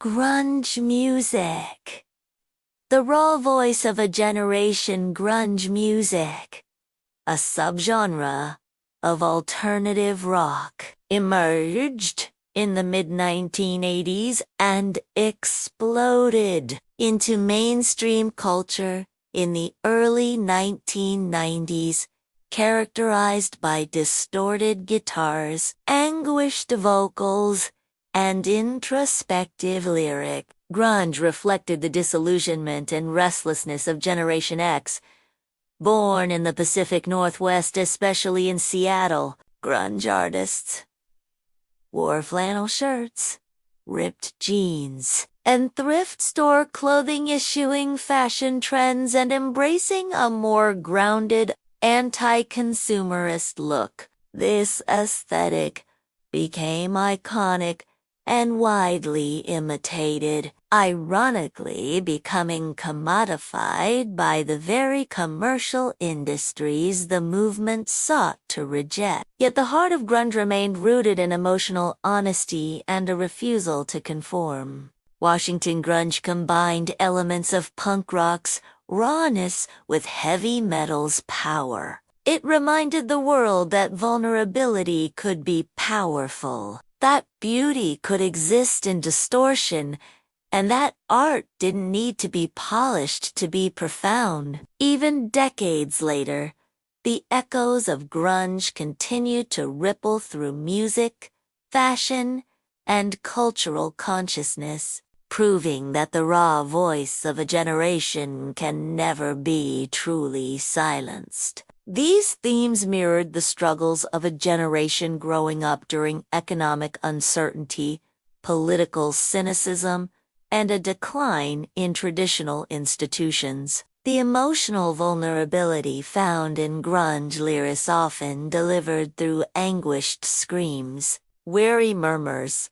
Grunge music. The raw voice of a generation. Grunge music, a subgenre of alternative rock, emerged in the mid-1980s and exploded into mainstream culture in the early 1990s, characterized by distorted guitars, anguished vocals, and introspective lyric. Grunge reflected the disillusionment and restlessness of Generation X. Born in the Pacific Northwest, especially in Seattle, grunge artists wore flannel shirts, ripped jeans, and thrift store clothing, eschewing fashion trends and embracing a more grounded, anti-consumerist look. This aesthetic became iconic and widely imitated, ironically becoming commodified by the very commercial industries the movement sought to reject. Yet the heart of grunge remained rooted in emotional honesty and a refusal to conform. Washington grunge combined elements of punk rock's rawness with heavy metal's power. It reminded the world that vulnerability could be powerful, that beauty could exist in distortion, and that art didn't need to be polished to be profound. Even decades later, the echoes of grunge continued to ripple through music, fashion, and cultural consciousness, proving that the raw voice of a generation can never be truly silenced. These themes mirrored the struggles of a generation growing up during economic uncertainty, political cynicism, and a decline in traditional institutions. The emotional vulnerability found in grunge lyrics, often delivered through anguished screams, weary murmurs,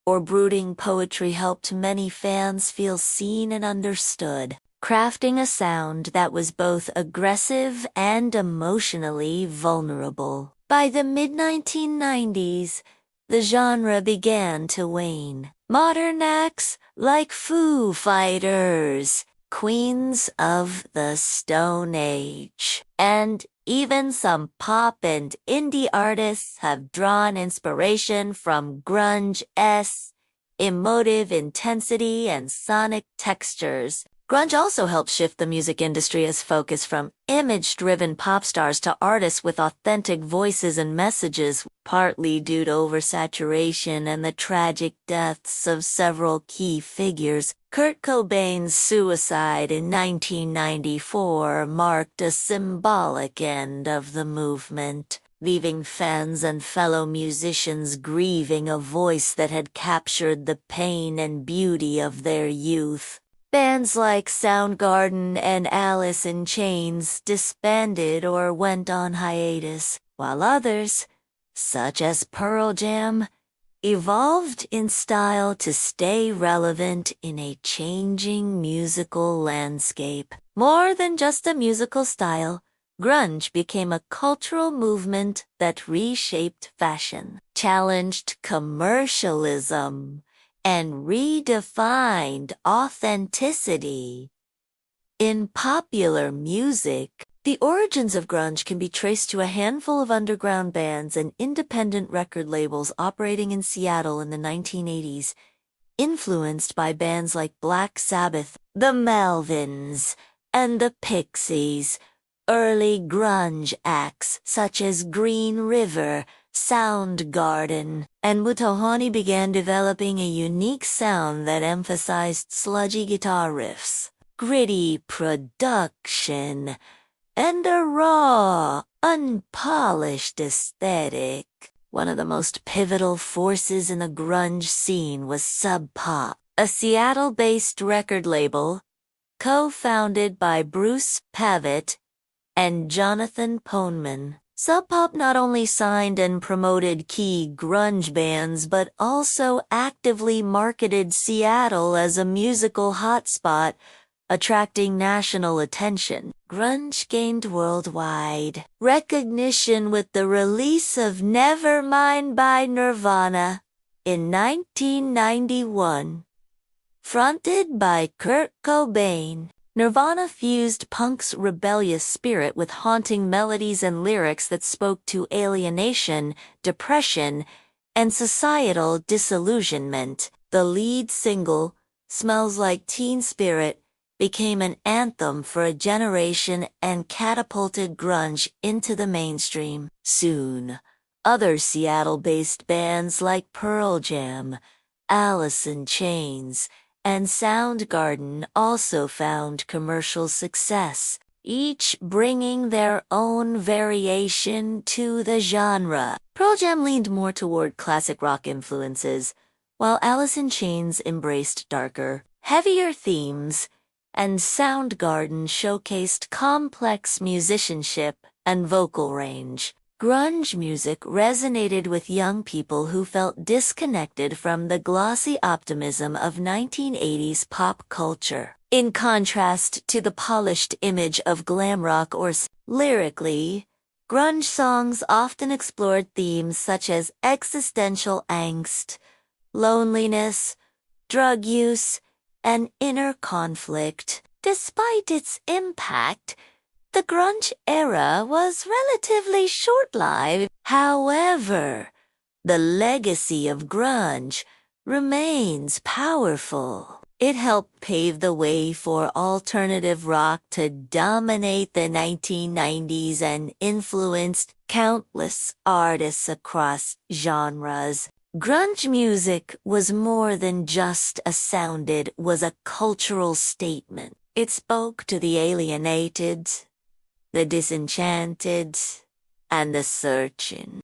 or brooding poetry, helped many fans feel seen and understood, crafting a sound that was both aggressive and emotionally vulnerable. By the mid-1990s, the genre began to wane. Modern acts like Foo Fighters, Queens of the Stone Age, and even some pop and indie artists have drawn inspiration from grunge's emotive intensity and sonic textures. Grunge also helped shift the music industry's focus from image-driven pop stars to artists with authentic voices and messages, partly due to oversaturation and the tragic deaths of several key figures. Kurt Cobain's suicide in 1994 marked a symbolic end of the movement, leaving fans and fellow musicians grieving a voice that had captured the pain and beauty of their youth. Bands like Soundgarden and Alice in Chains disbanded or went on hiatus, while others, such as Pearl Jam, evolved in style to stay relevant in a changing musical landscape. More than just a musical style, grunge became a cultural movement that reshaped fashion, challenged commercialism, and redefined authenticity. In popular music, the origins of grunge can be traced to a handful of underground bands and independent record labels operating in Seattle in the 1980s, influenced by bands like Black Sabbath, the Melvins, and the Pixies. Early grunge acts such as Green River, Soundgarden, and Mudhoney began developing a unique sound that emphasized sludgy guitar riffs, gritty production, and a raw, unpolished aesthetic. One of the most pivotal forces in the grunge scene was Sub Pop, a Seattle-based record label, co-founded by Bruce Pavitt and Jonathan Poneman. Sub Pop not only signed and promoted key grunge bands but also actively marketed Seattle as a musical hotspot, attracting national attention. Grunge gained worldwide recognition with the release of Nevermind by Nirvana in 1991. Fronted by Kurt Cobain, Nirvana fused punk's rebellious spirit with haunting melodies and lyrics that spoke to alienation, depression, and societal disillusionment. The lead single, Smells Like Teen Spirit, became an anthem for a generation and catapulted grunge into the mainstream. Soon, other Seattle-based bands like Pearl Jam, Alice in Chains, and Soundgarden also found commercial success, each bringing their own variation to the genre. Pearl Jam leaned more toward classic rock influences, while Alice in Chains embraced darker, heavier themes, and Soundgarden showcased complex musicianship and vocal range. Grunge music resonated with young people who felt disconnected from the glossy optimism of 1980s pop culture. In contrast to the polished image of glam rock or lyrically, grunge songs often explored themes such as existential angst, loneliness, drug use, and inner conflict. Despite its impact, the grunge era was relatively short-lived. However, the legacy of grunge remains powerful. It helped pave the way for alternative rock to dominate the 1990s and influenced countless artists across genres. Grunge music was more than just a sound, it was a cultural statement. It spoke to the alienated, the disenchanted, and the searching.